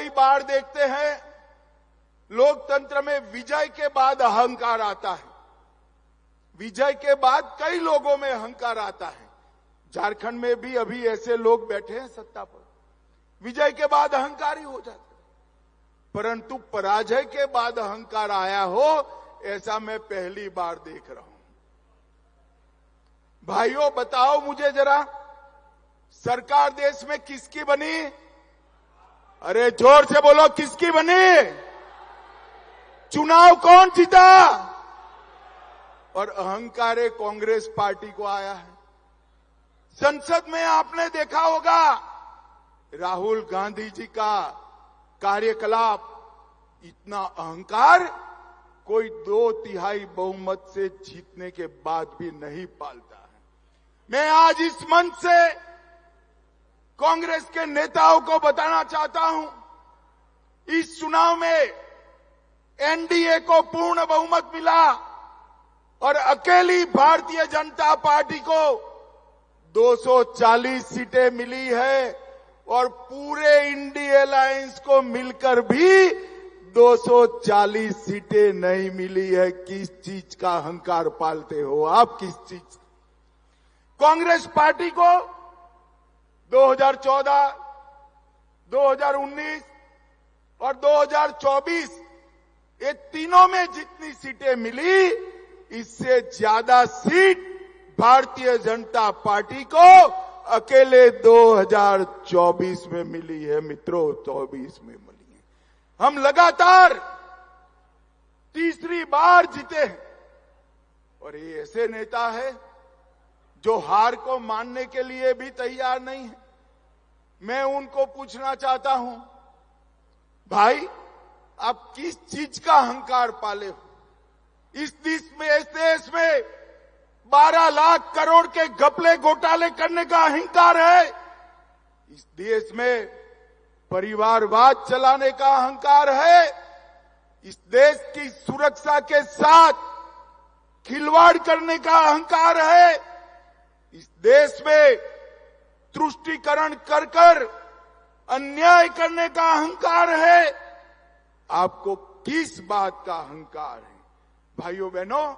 कई बार देखते हैं लोकतंत्र में विजय के बाद अहंकार आता है। विजय के बाद कई लोगों में अहंकार आता है। झारखंड में भी अभी ऐसे लोग बैठे हैं सत्ता पर, विजय के बाद अहंकारी हो जाते, परंतु पराजय के बाद अहंकार आया हो ऐसा मैं पहली बार देख रहा हूं। भाइयों बताओ मुझे जरा, सरकार देश में किसकी बनी? अरे जोर से बोलो, किसकी बनी? चुनाव कौन जीता? और अहंकार कांग्रेस पार्टी को आया है। संसद में आपने देखा होगा राहुल गांधी जी का कार्यकलाप, इतना अहंकार कोई 2/3 बहुमत से जीतने के बाद भी नहीं पालता है। मैं आज इस मंच से कांग्रेस के नेताओं को बताना चाहता हूं, इस चुनाव में एनडीए को पूर्ण बहुमत मिला और अकेली भारतीय जनता पार्टी को 240 सीटें मिली है और पूरे इंडिया अलायंस को मिलकर भी 240 सीटें नहीं मिली है। किस चीज का अहंकार पालते हो आप? किस चीज? कांग्रेस पार्टी को 2014, 2019 और 2024 ये तीनों में जितनी सीटें मिली, इससे ज्यादा सीट भारतीय जनता पार्टी को अकेले 2024 में मिली है। मित्रों, 24 में मिली है। हम लगातार तीसरी बार जीते हैं और ये ऐसे नेता है जो हार को मानने के लिए भी तैयार नहीं है। मैं उनको पूछना चाहता हूं, भाई आप किस चीज का अहंकार पाले हो? इस देश में 12 लाख करोड़ के घपले घोटाले करने का अहंकार है। इस देश में परिवारवाद चलाने का अहंकार है। इस देश की सुरक्षा के साथ खिलवाड़ करने का अहंकार है। इस देश में तुष्टीकरण कर अन्याय करने का अहंकार है। आपको किस बात का अहंकार है? भाइयों बहनों,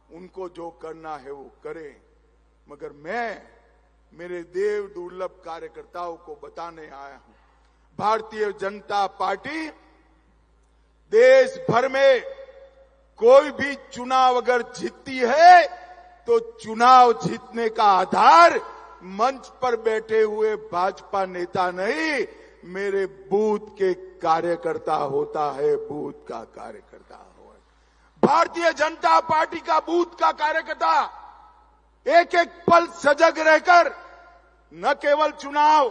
उनको जो करना है वो करें, मगर मैं मेरे देव दुर्लभ कार्यकर्ताओं को बताने आया हूं, भारतीय जनता पार्टी देश भर में कोई भी चुनाव अगर जीतती है तो चुनाव जीतने का आधार मंच पर बैठे हुए भाजपा नेता नहीं, मेरे बूथ के कार्यकर्ता होता है। बूथ का कार्यकर्ता हो। भारतीय जनता पार्टी का बूथ का कार्यकर्ता एक एक पल सजग रहकर न केवल चुनाव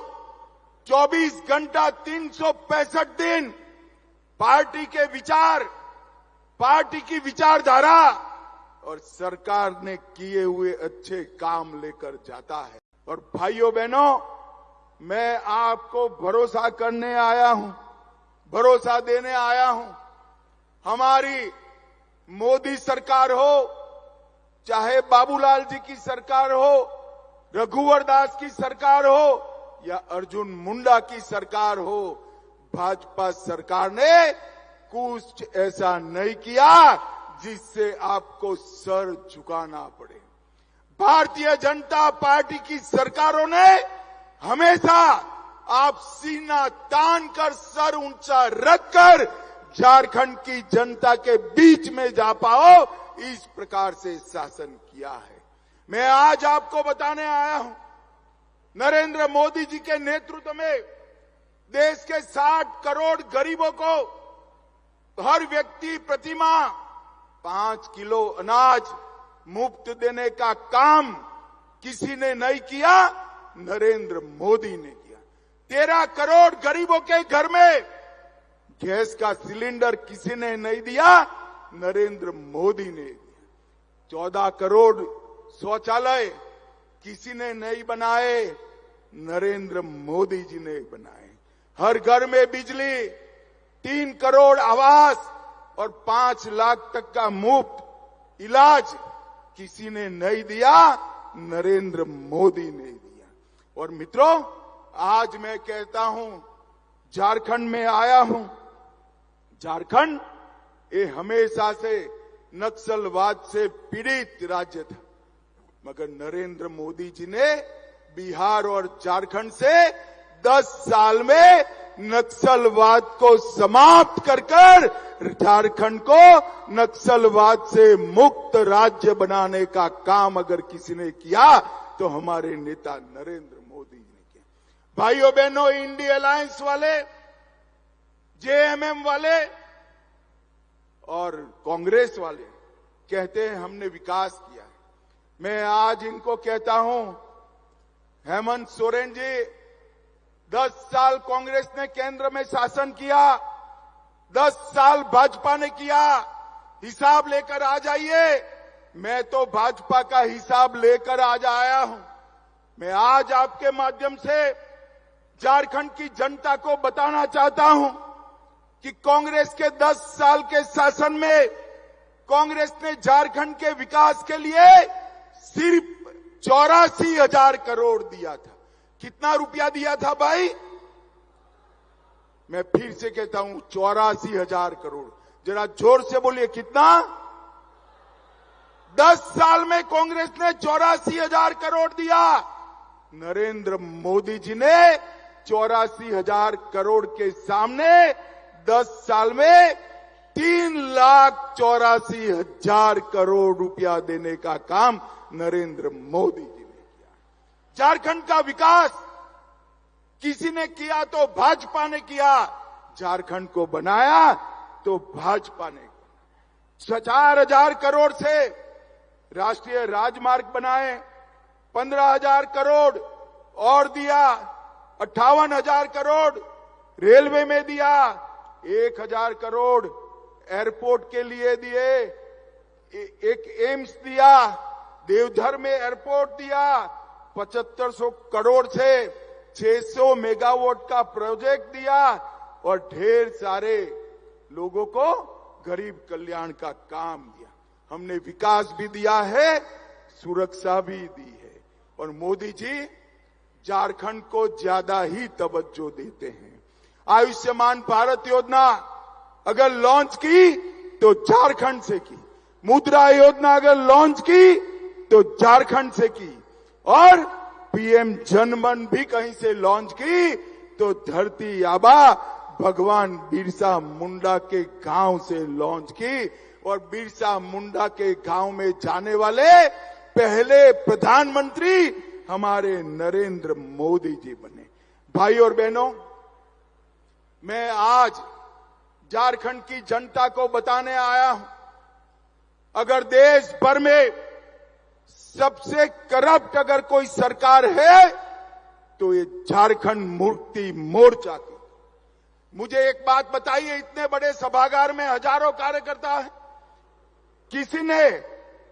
24 घंटा 365 दिन पार्टी के विचार, पार्टी की विचारधारा और सरकार ने किए हुए अच्छे काम लेकर जाता है। और भाइयों बहनों, मैं आपको भरोसा करने आया हूं, भरोसा देने आया हूं। हमारी मोदी सरकार हो, चाहे बाबूलाल जी की सरकार हो, रघुवर दास की सरकार हो या अर्जुन मुंडा की सरकार हो, भाजपा सरकार ने कुछ ऐसा नहीं किया जिससे आपको सर झुकाना पड़े। भारतीय जनता पार्टी की सरकारों ने हमेशा आप सीना तान कर, सर ऊंचा रखकर झारखंड की जनता के बीच में जा पाओ, इस प्रकार से शासन किया है। मैं आज आपको बताने आया हूं, नरेंद्र मोदी जी के नेतृत्व में देश के 60 करोड़ गरीबों को हर व्यक्ति प्रतिमाह 5 किलो अनाज मुफ्त देने का काम किसी ने नहीं किया, नरेंद्र मोदी ने किया। 13 करोड़ गरीबों के घर में गैस का सिलेंडर किसी ने नहीं दिया, नरेंद्र मोदी ने दिया। 14 करोड़ शौचालय किसी ने नहीं बनाए, नरेंद्र मोदी जी ने बनाए। हर घर में बिजली, 3 करोड़ आवास और 5 लाख तक का मुफ्त इलाज किसी ने नहीं दिया, नरेंद्र मोदी ने दिया। और मित्रों, आज मैं कहता हूं, झारखंड में आया हूं। झारखंड ये हमेशा से नक्सलवाद से पीड़ित राज्य था, मगर नरेंद्र मोदी जी ने बिहार और झारखंड से 10 साल में नक्सलवाद को समाप्त कर झारखंड को नक्सलवाद से मुक्त राज्य बनाने का काम अगर किसी ने किया तो हमारे नेता नरेंद्र मोदी जी ने किया। भाइयों बहनों, इंडिया अलायंस वाले, जेएमएम वाले और कांग्रेस वाले कहते हैं हमने विकास किया। मैं आज इनको कहता हूं, हेमंत सोरेन जी, 10 साल कांग्रेस ने केंद्र में शासन किया, 10 साल भाजपा ने किया, हिसाब लेकर आ जाइए। मैं तो भाजपा का हिसाब लेकर आज आया हूं। मैं आज आपके माध्यम से झारखंड की जनता को बताना चाहता हूं कि कांग्रेस के 10 साल के शासन में कांग्रेस ने झारखंड के विकास के लिए सिर्फ 84,000 करोड़ दिया था। कितना रुपया दिया था भाई? मैं फिर से कहता हूं, 84,000 करोड़। जरा जोर से बोलिए, कितना? 10 साल में कांग्रेस ने 84,000 करोड़ दिया। नरेंद्र मोदी जी ने 84,000 करोड़ के सामने 10 साल में 3,84,000 करोड़ रुपया देने का काम नरेंद्र मोदी जी ने किया। झारखंड का विकास किसी ने किया तो भाजपा ने किया, झारखंड को बनाया तो भाजपा ने। 4,000 करोड़ से राष्ट्रीय राजमार्ग बनाए, 15,000 करोड़ और दिया, 58,000 करोड़ रेलवे में दिया, 1,000 करोड़ एयरपोर्ट के लिए दिए, एक एम्स दिया, देवधर में एयरपोर्ट दिया, 7500 करोड़ से 600 मेगावाट का प्रोजेक्ट दिया और ढेर सारे लोगों को गरीब कल्याण का काम दिया। हमने विकास भी दिया है, सुरक्षा भी दी है। और मोदी जी झारखंड को ज्यादा ही तवज्जो देते हैं। आयुष्मान भारत योजना अगर लॉन्च की तो झारखंड से की, मुद्रा योजना अगर लॉन्च की तो झारखंड से की, और पीएम जनमन भी कहीं से लॉन्च की तो धरती आबा भगवान बिरसा मुंडा के गांव से लॉन्च की। और बिरसा मुंडा के गांव में जाने वाले पहले प्रधानमंत्री हमारे नरेंद्र मोदी जी बने। भाई और बहनों, मैं आज झारखंड की जनता को बताने आया हूं, अगर देश भर में सबसे करप्ट अगर कोई सरकार है तो ये झारखंड मुक्ति मोर्चा की। मुझे एक बात बताइए, इतने बड़े सभागार में हजारों कार्यकर्ता है, किसी ने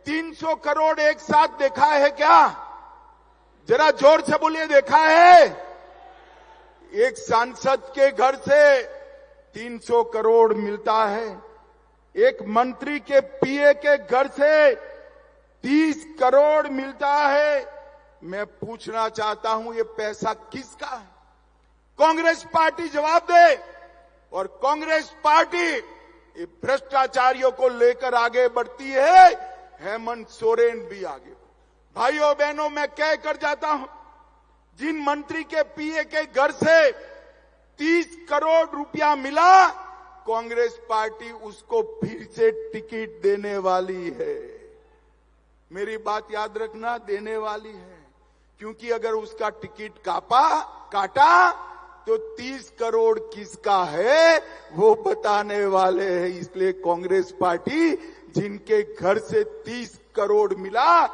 300 करोड़ एक साथ देखा है क्या? जरा जोर से बोलिए, देखा है? एक सांसद के घर से 300 करोड़ मिलता है, एक मंत्री के पीए के घर से 30 करोड़ मिलता है। मैं पूछना चाहता हूं, ये पैसा किसका है? कांग्रेस पार्टी जवाब दे। और कांग्रेस पार्टी ये भ्रष्टाचारियों को लेकर आगे बढ़ती है, हेमंत सोरेन भी आगे। भाइयों बहनों, मैं कह कर जाता हूं, जिन मंत्री के पीए के घर से 30 करोड़ रुपया मिला, कांग्रेस पार्टी उसको फिर से टिकट देने वाली है। मेरी बात याद रखना, देने वाली है, क्योंकि अगर उसका टिकट काटा तो 30 करोड़ किसका है वो बताने वाले हैं। इसलिए कांग्रेस पार्टी जिनके घर से 30 करोड़ मिला